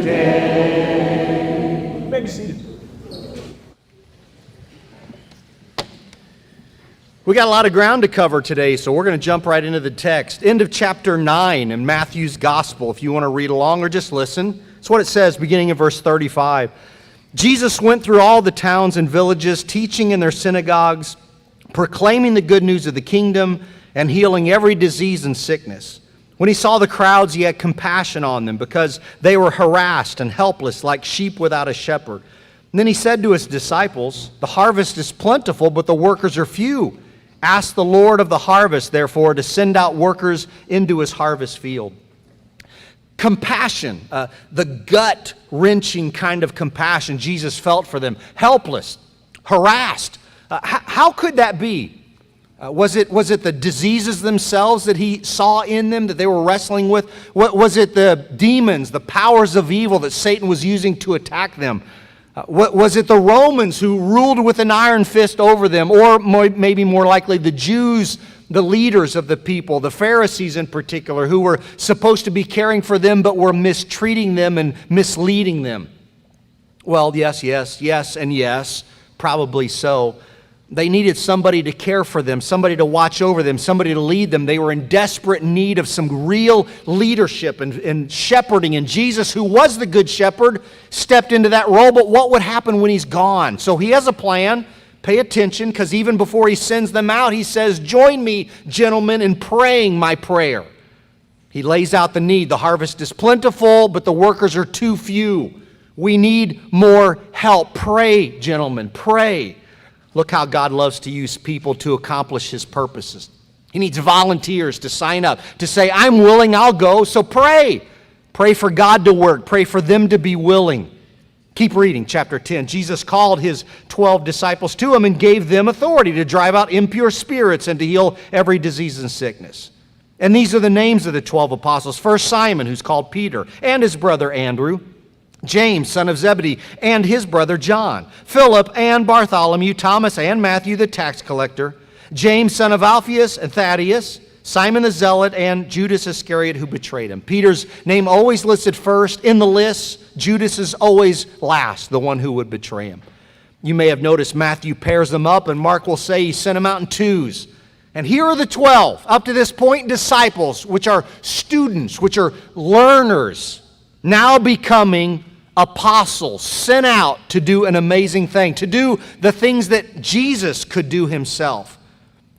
day. You may be seated. We got a lot of ground to cover today, so we're going to jump right into the text. End of chapter 9 in Matthew's Gospel, if you want to read along or just listen. It's what it says, beginning in verse 35. Jesus went through all the towns and villages, teaching in their synagogues, proclaiming the good news of the kingdom, and healing every disease and sickness. When he saw the crowds, he had compassion on them because they were harassed and helpless like sheep without a shepherd. And then he said to his disciples, "The harvest is plentiful, but the workers are few. Ask the Lord of the harvest, therefore, to send out workers into his harvest field." Compassion, the gut-wrenching kind of compassion Jesus felt for them. Helpless, harassed. How could that be? Was it the diseases themselves that he saw in them that they were wrestling with? Was it the demons, the powers of evil that Satan was using to attack them? Was it the Romans who ruled with an iron fist over them? Or maybe more likely the Jews, the leaders of the people, the Pharisees in particular, who were supposed to be caring for them but were mistreating them and misleading them? Well, yes, and yes, probably so. They needed somebody to care for them, somebody to watch over them, somebody to lead them. They were in desperate need of some real leadership and shepherding. And Jesus, who was the good shepherd, stepped into that role. But what would happen when he's gone? So he has a plan. Pay attention, because even before he sends them out, he says, "Join me, gentlemen, in praying my prayer." He lays out the need. The harvest is plentiful, but the workers are too few. We need more help. Pray, gentlemen, pray. Look how God loves to use people to accomplish his purposes. He needs volunteers to sign up, to say, "I'm willing, I'll go," so pray. Pray for God to work. Pray for them to be willing. Keep reading, chapter 10. Jesus called his 12 disciples to him and gave them authority to drive out impure spirits and to heal every disease and sickness. And these are the names of the 12 apostles. First, Simon, who's called Peter, and his brother Andrew. James, son of Zebedee, and his brother John. Philip and Bartholomew, Thomas and Matthew the tax collector. James, son of Alphaeus and Thaddeus. Simon the Zealot, and Judas Iscariot, who betrayed him. Peter's name always listed first in the list. Judas is always last, the one who would betray him. You may have noticed Matthew pairs them up, and Mark will say he sent them out in twos. And here are the 12, up to this point, disciples, which are students, which are learners, now becoming apostles, sent out to do an amazing thing, to do the things that Jesus could do himself.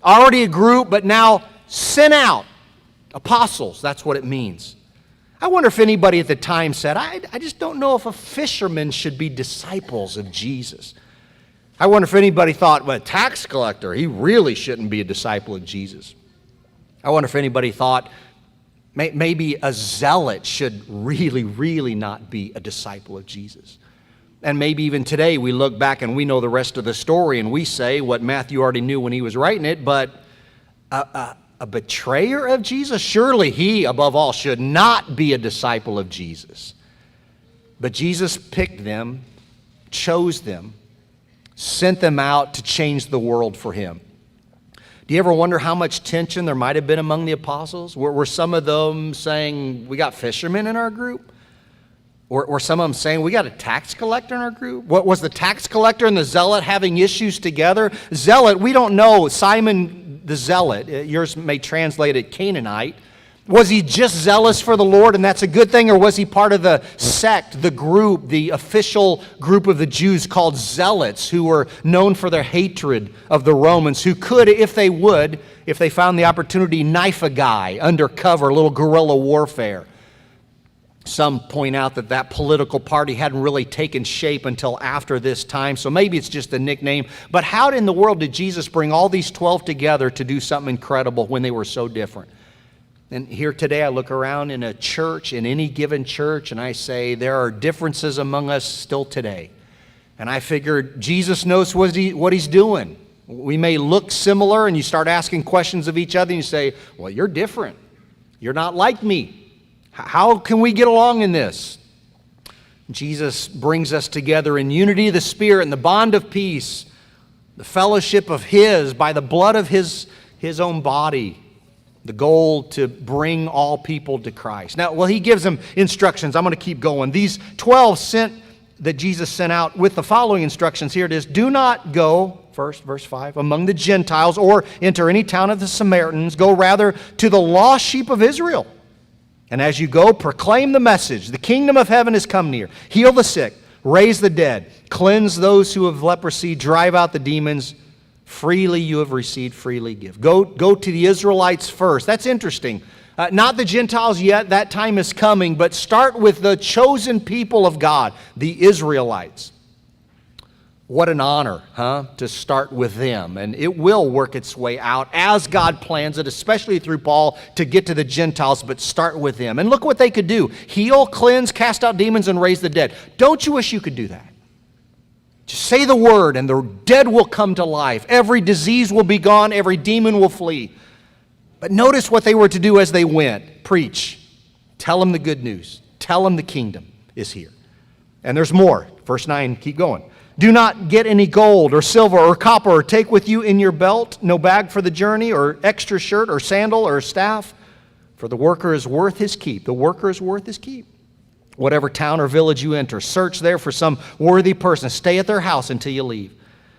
Already a group, but now sent out. Apostles, that's what it means. I wonder if anybody at the time said, I just don't know if a fisherman should be disciples of Jesus. I wonder if anybody thought, well, a tax collector, he really shouldn't be a disciple of Jesus. I wonder if anybody thought, maybe a zealot should really not be a disciple of Jesus. And maybe even today we look back and we know the rest of the story and we say what Matthew already knew when he was writing it, but a betrayer of Jesus? Surely he, above all, should not be a disciple of Jesus. But Jesus picked them, chose them, sent them out to change the world for him. Do you ever wonder how much tension there might have been among the apostles? Were some of them saying, we got fishermen in our group? Or were some of them saying, we got a tax collector in our group? What was the tax collector and the zealot having issues together? Zealot, we don't know. Simon the zealot, yours may translate it Canaanite. Was he just zealous for the Lord and that's a good thing? Or was he part of the sect, the group, the official group of the Jews called zealots, who were known for their hatred of the Romans, who could, if they found the opportunity, knife a guy undercover, a little guerrilla warfare? Some point out that political party hadn't really taken shape until after this time, so maybe it's just a nickname. But how in the world did Jesus bring all these 12 together to do something incredible when they were so different? And here today I look around in a church, in any given church, and I say there are differences among us still today. And I figured Jesus knows what he's doing. We may look similar, and you start asking questions of each other, and you say, well, you're different. You're not like me. How can we get along in this? Jesus brings us together in unity of the Spirit and the bond of peace, the fellowship of His, by the blood of His own body. The goal to bring all people to Christ. Now, well, he gives them instructions. I'm going to keep going. These 12 that Jesus sent out with the following instructions. Here it is. Do not go, first, verse 5, among the Gentiles or enter any town of the Samaritans. Go rather to the lost sheep of Israel. And as you go, proclaim the message. The kingdom of heaven has come near. Heal the sick, raise the dead, cleanse those who have leprosy, drive out the demons. Freely you have received, freely give. Go to the Israelites first. That's interesting. Not the Gentiles yet, that time is coming, but start with the chosen people of God, the Israelites. What an honor, to start with them. And it will work its way out as God plans it, especially through Paul, to get to the Gentiles, but start with them. And look what they could do. Heal, cleanse, cast out demons, and raise the dead. Don't you wish you could do that? Just say the word and the dead will come to life. Every disease will be gone. Every demon will flee. But notice what they were to do as they went. Preach. Tell them the good news. Tell them the kingdom is here. And there's more. Verse 9, keep going. Do not get any gold or silver or copper or take with you in your belt no bag for the journey or extra shirt or sandal or staff. For the worker is worth his keep. The worker is worth his keep. Whatever town or village you enter, search there for some worthy person. Stay at their house until you leave.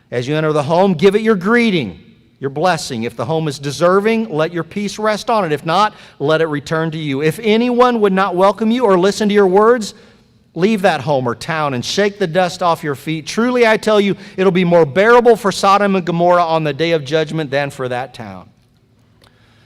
As you enter the home, give it your greeting, your blessing. If the home is deserving, let your peace rest on it. If not, let it return to you. If anyone would not welcome you or listen to your words, leave that home or town and shake the dust off your feet. Truly, I tell you, it'll be more bearable for Sodom and Gomorrah on the day of judgment than for that town.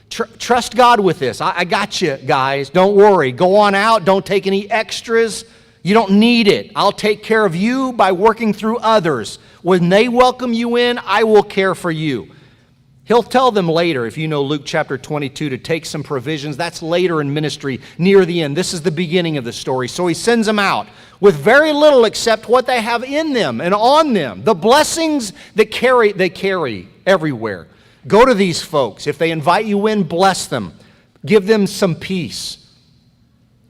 Trust God with this. I got you, guys. Don't worry. Go on out. Don't take any extras. You don't need it. I'll take care of you by working through others. When they welcome you in, I will care for you. He'll tell them later, if you know Luke chapter 22, to take some provisions. That's later in ministry, near the end. This is the beginning of the story. So he sends them out with very little except what they have in them and on them. The blessings that they carry everywhere. Go to these folks. If they invite you in, bless them. Give them some peace.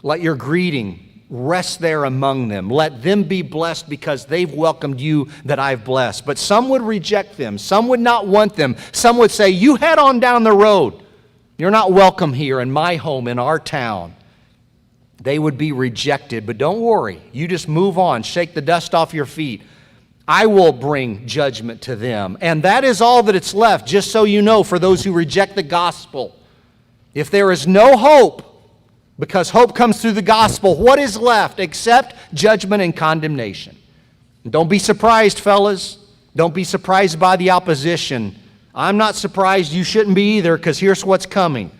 Let your greeting rest there among them. Let them be blessed because they've welcomed you that I've blessed. But some would reject them. Some would not want them. Some would say, you head on down the road. You're not welcome here in my home, in our town. They would be rejected. But don't worry. You just move on. Shake the dust off your feet. I will bring judgment to them. And that is all that it's left, just so you know, for those who reject the gospel. If there is no hope, because hope comes through the gospel, what is left except judgment and condemnation? And don't be surprised, fellas. Don't be surprised by the opposition. I'm not surprised. You shouldn't be either, because here's what's coming.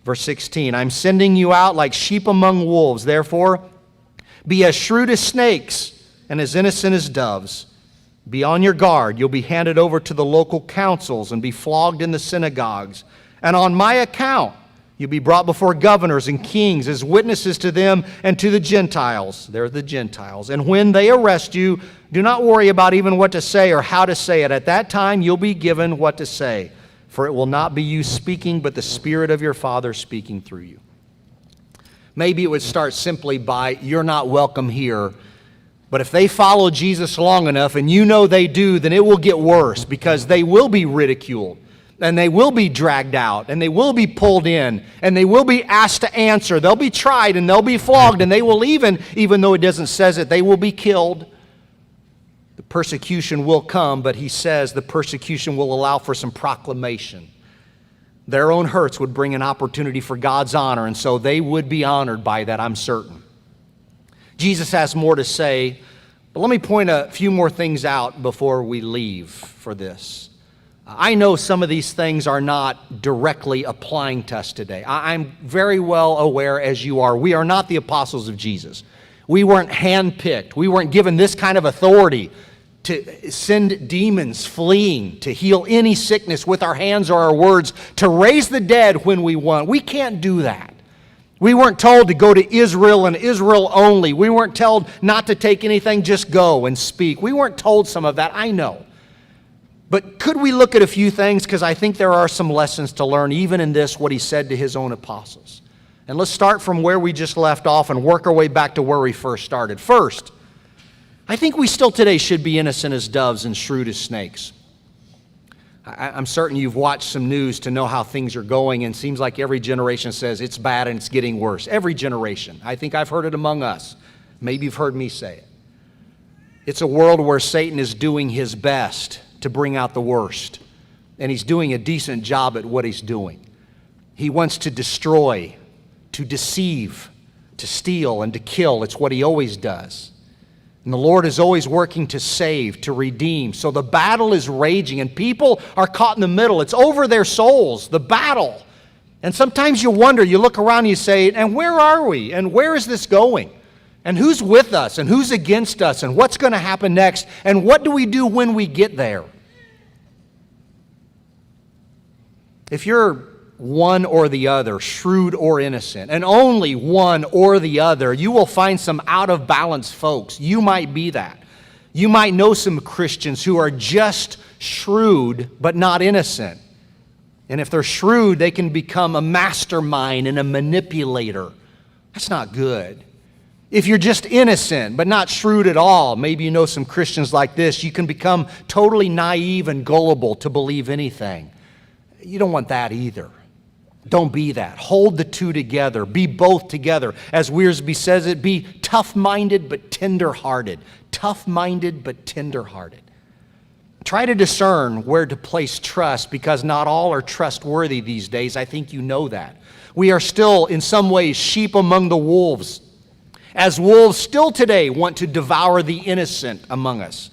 Verse 16, I'm sending you out like sheep among wolves. Therefore, be as shrewd as snakes and as innocent as doves. Be on your guard. You'll be handed over to the local councils and be flogged in the synagogues. And on my account, you'll be brought before governors and kings as witnesses to them and to the Gentiles. They're the Gentiles. And when they arrest you, do not worry about even what to say or how to say it. At that time, you'll be given what to say. For it will not be you speaking, but the Spirit of your Father speaking through you. Maybe it would start simply by, you're not welcome here. But if they follow Jesus long enough, and you know they do, then it will get worse, because they will be ridiculed, and they will be dragged out, and they will be pulled in, and they will be asked to answer. They'll be tried, and they'll be flogged, and they will even though it doesn't say it, they will be killed. The persecution will come, but he says the persecution will allow for some proclamation. Their own hurts would bring an opportunity for God's honor, and so they would be honored by that, I'm certain. Jesus has more to say, but let me point a few more things out before we leave for this. I know some of these things are not directly applying to us today. I'm very well aware, as you are, we are not the apostles of Jesus. We weren't handpicked. We weren't given this kind of authority to send demons fleeing, to heal any sickness with our hands or our words, to raise the dead when we want. We can't do that. We weren't told to go to Israel and Israel only. We weren't told not to take anything, just go and speak. We weren't told some of that, I know. But could we look at a few things? Because I think there are some lessons to learn, even in this, what he said to his own apostles. And let's start from where we just left off and work our way back to where we first started. First, I think we still today should be innocent as doves and shrewd as snakes. I'm certain you've watched some news to know how things are going, and it seems like every generation says it's bad and it's getting worse. Every generation. I think I've heard it among us. Maybe you've heard me say it. It's a world where Satan is doing his best to bring out the worst, and he's doing a decent job at what he's doing. He wants to destroy, to deceive, to steal, and to kill. It's what he always does. And the Lord is always working to save, to redeem. So the battle is raging, and people are caught in the middle. It's over their souls, the battle. And sometimes you wonder, you look around and you say, and where are we? And where is this going? And who's with us? And who's against us? And what's going to happen next? And what do we do when we get there? If you're one or the other, shrewd or innocent, and only one or the other, you will find some out of balance folks. You might be that. You might know some Christians who are just shrewd but not innocent. And if they're shrewd, they can become a mastermind and a manipulator. That's not good. If you're just innocent but not shrewd at all, maybe you know some Christians like this, you can become totally naive and gullible to believe anything. You don't want that either. Don't be that. Hold the two together. Be both together. As Wiersbe says it, be tough-minded but tender-hearted. Tough-minded but tender-hearted. Try to discern where to place trust, because not all are trustworthy these days. I think you know that. We are still, in some ways, sheep among the wolves, as wolves still today want to devour the innocent among us.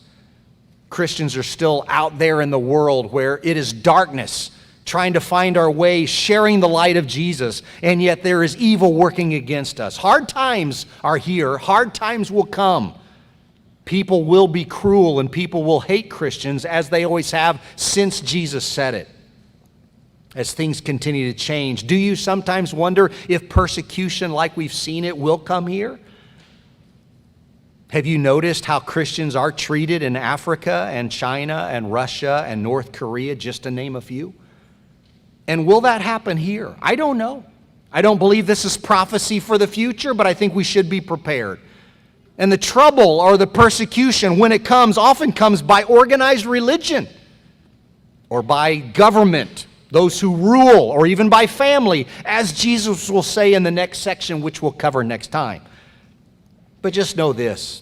Christians are still out there in the world where it is darkness, trying to find our way, sharing the light of Jesus, and yet there is evil working against us. Hard times are here. Hard times will come. People will be cruel, and people will hate Christians, as they always have since Jesus said it. As things continue to change, do you sometimes wonder if persecution like we've seen it will come here? Have you noticed how Christians are treated in Africa and China and Russia and North Korea, just to name a few? And will that happen here? I don't know. I don't believe this is prophecy for the future, but I think we should be prepared. And the trouble or the persecution, when it comes, often comes by organized religion or by government, those who rule, or even by family, as Jesus will say in the next section, which we'll cover next time. But just know this,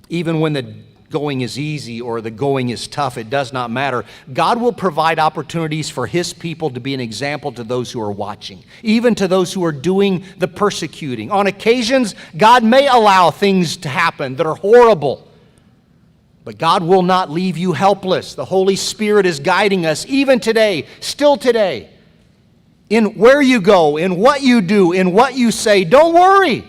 even when the going is easy or the going is tough, it does not matter. God will provide opportunities for His people to be an example to those who are watching, even to those who are doing the persecuting. On occasions, God may allow things to happen that are horrible, but God will not leave you helpless. The Holy Spirit is guiding us even today, still today, in where you go, in what you do, in what you say. Don't worry.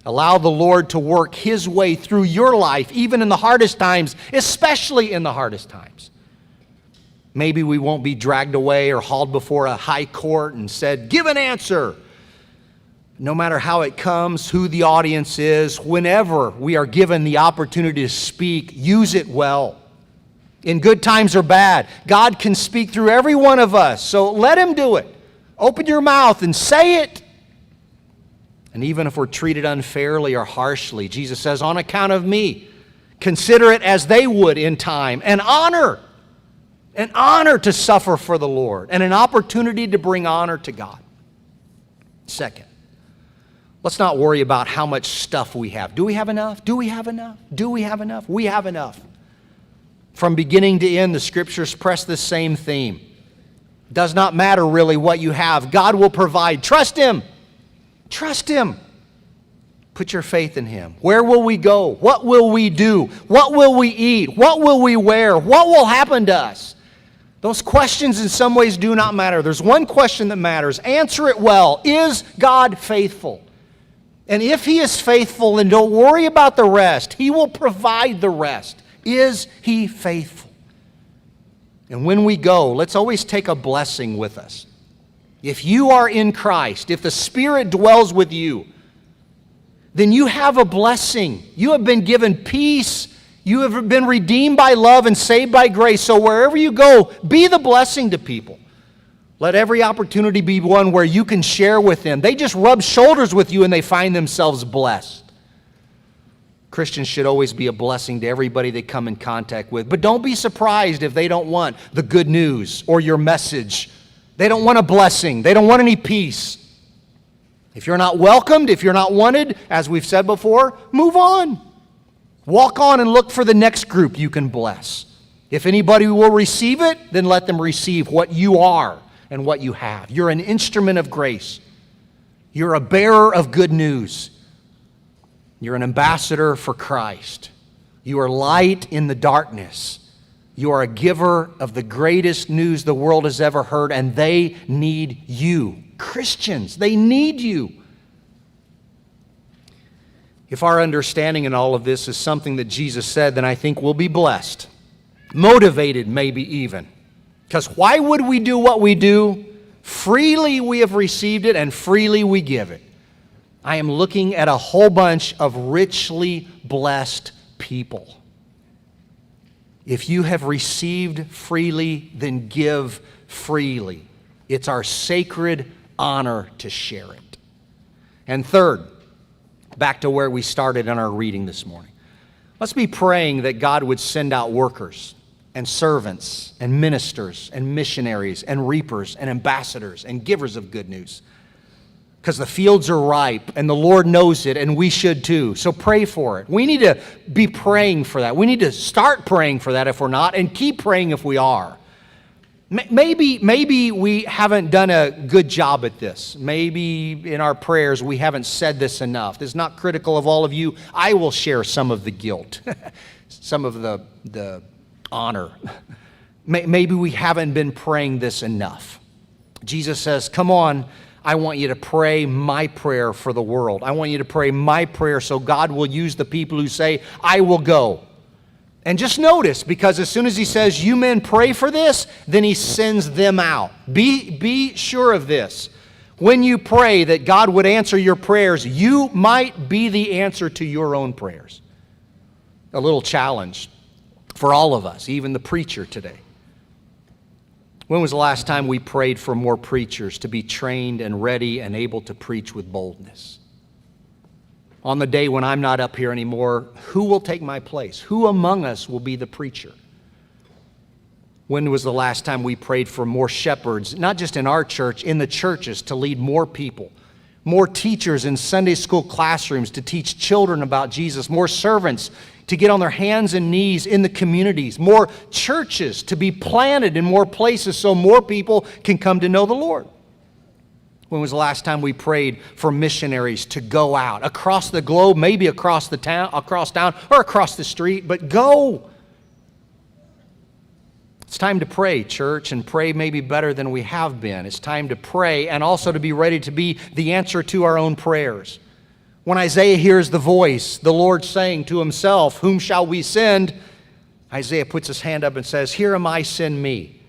Allow the Lord to work His way through your life, even in the hardest times, especially in the hardest times. Maybe we won't be dragged away or hauled before a high court and said, give an answer. No matter how it comes, who the audience is, whenever we are given the opportunity to speak, use it well. In good times or bad, God can speak through every one of us, so let Him do it. Open your mouth and say it. And even if we're treated unfairly or harshly, Jesus says, on account of me, consider it as they would in time, an honor to suffer for the Lord, and an opportunity to bring honor to God. Second, let's not worry about how much stuff we have. Do we have enough? Do we have enough? Do we have enough? We have enough. From beginning to end, the Scriptures press the same theme. Does not matter really what you have. God will provide. Trust Him. Trust Him. Put your faith in Him. Where will we go? What will we do? What will we eat? What will we wear? What will happen to us? Those questions in some ways do not matter. There's one question that matters. Answer it well. Is God faithful? And if He is faithful, then don't worry about the rest. He will provide the rest. Is He faithful? And when we go, let's always take a blessing with us. If you are in Christ, if the Spirit dwells with you, then you have a blessing. You have been given peace. You have been redeemed by love and saved by grace. So wherever you go, be the blessing to people. Let every opportunity be one where you can share with them. They just rub shoulders with you and they find themselves blessed. Christians should always be a blessing to everybody they come in contact with. But don't be surprised if they don't want the good news or your message. They don't want a blessing. They don't want any peace. If you're not welcomed, if you're not wanted, as we've said before, move on. Walk on and look for the next group you can bless. If anybody will receive it, then let them receive what you are and what you have. You're an instrument of grace. You're a bearer of good news. You're an ambassador for Christ. You are light in the darkness. You are a giver of the greatest news the world has ever heard, and they need you. Christians, they need you. If our understanding in all of this is something that Jesus said, then I think we'll be blessed. Motivated, maybe even. Because why would we do what we do? Freely we have received it, and freely we give it. I am looking at a whole bunch of richly blessed people. If you have received freely, then give freely. It's our sacred honor to share it. And third, back to where we started in our reading this morning. Let's be praying that God would send out workers and servants and ministers and missionaries and reapers and ambassadors and givers of good news. Because the fields are ripe and the Lord knows it, and we should too. So pray for it. We need to be praying for that. We need to start praying for that if we're not, and keep praying if we are. Maybe we haven't done a good job at this. Maybe in our prayers we haven't said this enough. This is not critical of all of you. I will share some of the guilt, some of the honor. Maybe we haven't been praying this enough. Jesus says, come on, I want you to pray my prayer for the world. I want you to pray my prayer so God will use the people who say, I will go. And just notice, because as soon as he says, you men pray for this, then he sends them out. Be sure of this. When you pray that God would answer your prayers, you might be the answer to your own prayers. A little challenge for all of us, even the preacher today. When was the last time we prayed for more preachers to be trained and ready and able to preach with boldness? On the day when I'm not up here anymore, who will take my place? Who among us will be the preacher? When was the last time we prayed for more shepherds, not just in our church, in the churches, to lead more people? More teachers in Sunday school classrooms to teach children about Jesus. More servants to get on their hands and knees in the communities. More churches to be planted in more places so more people can come to know the Lord. When was the last time we prayed for missionaries to go out across the globe, maybe across town, or across the street, but go. It's time to pray, church, and pray maybe better than we have been. It's time to pray and also to be ready to be the answer to our own prayers. When Isaiah hears the voice, the Lord saying to himself, whom shall we send? Isaiah puts his hand up and says, here am I, send me.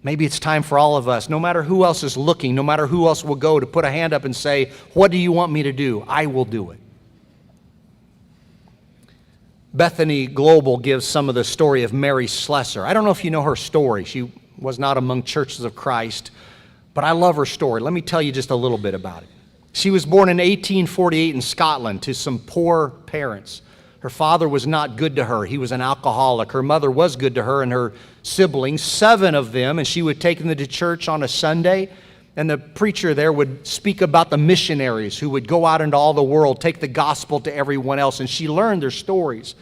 Maybe it's time for all of us, no matter who else is looking, no matter who else will go, to put a hand up and say, what do you want me to do? I will do it. Bethany Global gives some of the story of Mary Slessor. I don't know if you know her story. She was not among Churches of Christ, but I love her story. Let me tell you just a little bit about it. She was born in 1848 in Scotland to some poor parents. Her father was not good to her. He was an alcoholic. Her mother was good to her and her siblings, 7 of them, and she would take them to church on a Sunday, and the preacher there would speak about the missionaries who would go out into all the world, take the gospel to everyone else, and she learned their stories.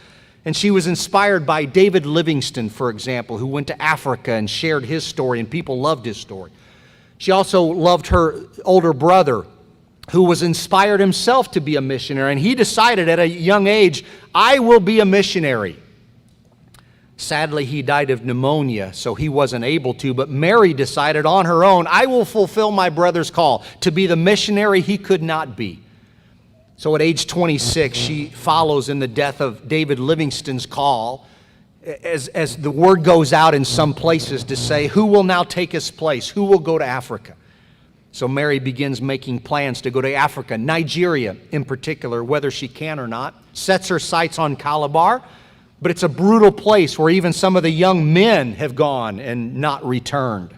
And she was inspired by David Livingstone, for example, who went to Africa and shared his story, and people loved his story. She also loved her older brother, who was inspired himself to be a missionary, and he decided at a young age, I will be a missionary. Sadly, he died of pneumonia, so he wasn't able to, but Mary decided on her own, I will fulfill my brother's call to be the missionary he could not be. So at age 26, she follows in the death of David Livingstone's call, as the word goes out in some places to say, who will now take his place? Who will go to Africa? So Mary begins making plans to go to Africa, Nigeria in particular, whether she can or not, sets her sights on Calabar, but it's a brutal place where even some of the young men have gone and not returned.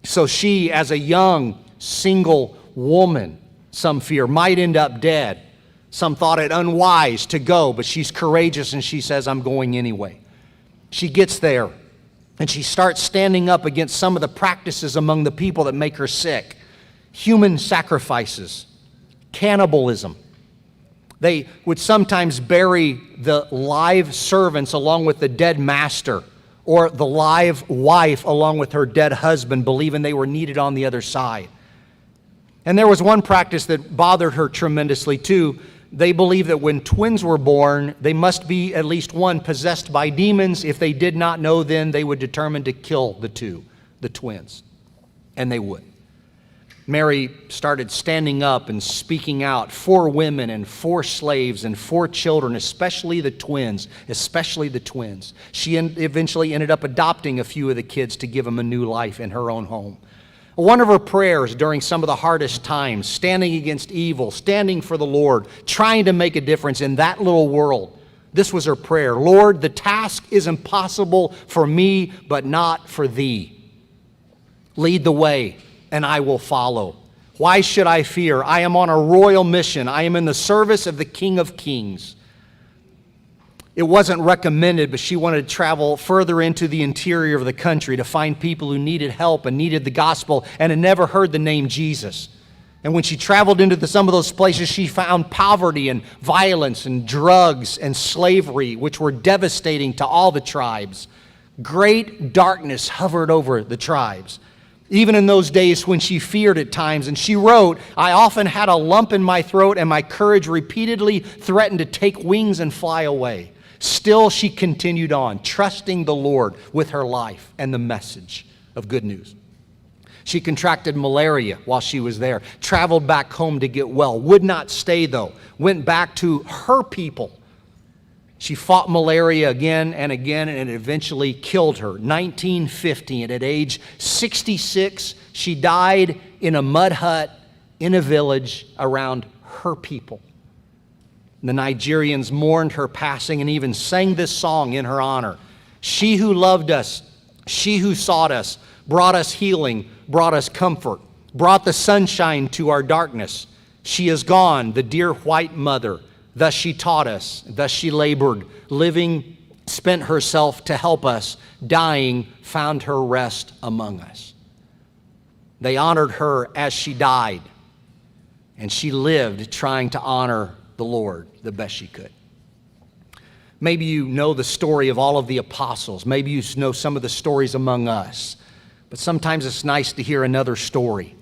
So she, as a young, single woman, some fear, might end up dead. Some thought it unwise to go, but she's courageous and she says, I'm going anyway. She gets there and she starts standing up against some of the practices among the people that make her sick. Human sacrifices, cannibalism. They would sometimes bury the live servants along with the dead master, or the live wife along with her dead husband, believing they were needed on the other side. And there was one practice that bothered her tremendously too. They believed that when twins were born, they must be at least one possessed by demons. If they did not know, then they would determine to kill the twins. And they would. Mary started standing up and speaking out for women and for slaves and for children, especially the twins, She eventually ended up adopting a few of the kids to give them a new life in her own home. One of her prayers during some of the hardest times, standing against evil, standing for the Lord, trying to make a difference in that little world, this was her prayer: Lord, the task is impossible for me, but not for thee. Lead the way, and I will follow. Why should I fear? I am on a royal mission. I am in the service of the King of Kings. It wasn't recommended, but she wanted to travel further into the interior of the country to find people who needed help and needed the gospel and had never heard the name Jesus. And when she traveled into some of those places, she found poverty and violence and drugs and slavery, which were devastating to all the tribes. Great darkness hovered over the tribes. Even in those days when she feared at times, and she wrote, I often had a lump in my throat and my courage repeatedly threatened to take wings and fly away. Still, she continued on, trusting the Lord with her life and the message of good news. She contracted malaria while she was there, traveled back home to get well, would not stay though, went back to her people. She fought malaria again and again, and it eventually killed her. 1950, and at age 66, she died in a mud hut in a village around her people. The Nigerians mourned her passing and even sang this song in her honor. She who loved us, she who sought us, brought us healing, brought us comfort, brought the sunshine to our darkness. She is gone, the dear white mother. Thus she taught us, thus she labored, living, spent herself to help us, dying, found her rest among us. They honored her as she died, and she lived trying to honor the Lord the best she could. Maybe you know the story of all of the apostles. Maybe you know some of the stories among us. But sometimes it's nice to hear another story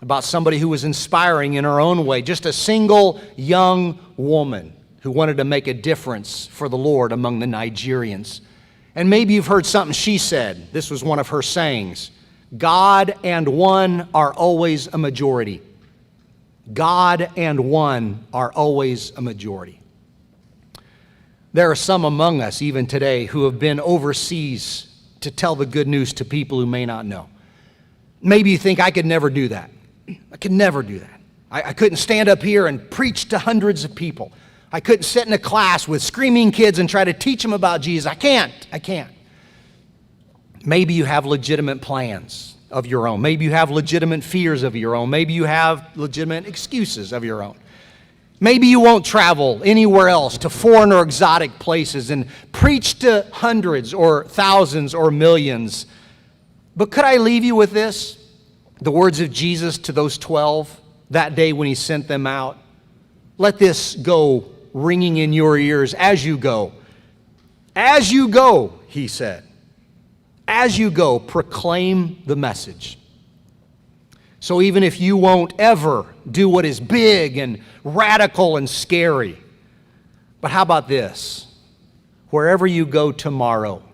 about somebody who was inspiring in her own way, just a single young woman who wanted to make a difference for the Lord among the Nigerians. And maybe you've heard something she said. This was one of her sayings: God and one are always a majority. God and one are always a majority. There are some among us even today who have been overseas to tell the good news to people who may not know. Maybe you think, I could never do that. I could never do that. I couldn't stand up here and preach to hundreds of people. I couldn't sit in a class with screaming kids and try to teach them about Jesus. I can't. Maybe you have legitimate plans of your own. Maybe you have legitimate fears of your own. Maybe you have legitimate excuses of your own. Maybe you won't travel anywhere else to foreign or exotic places and preach to hundreds or thousands or millions. But could I leave you with this? The words of Jesus to those 12 that day when he sent them out. Let this go ringing in your ears as you go. As you go, he said. As you go, proclaim the message. So even if you won't ever do what is big and radical and scary, but how about this? Wherever you go tomorrow,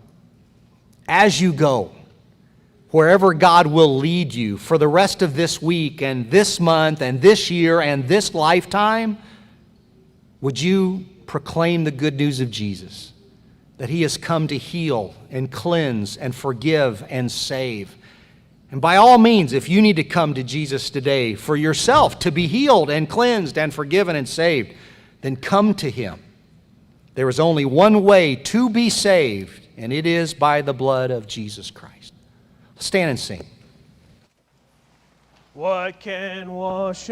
as you go, wherever God will lead you for the rest of this week and this month and this year and this lifetime, would you proclaim the good news of Jesus? That he has come to heal and cleanse and forgive and save. And by all means, if you need to come to Jesus today for yourself to be healed and cleansed and forgiven and saved, then come to him. There is only one way to be saved, and it is by the blood of Jesus Christ. Stand and sing. What can wash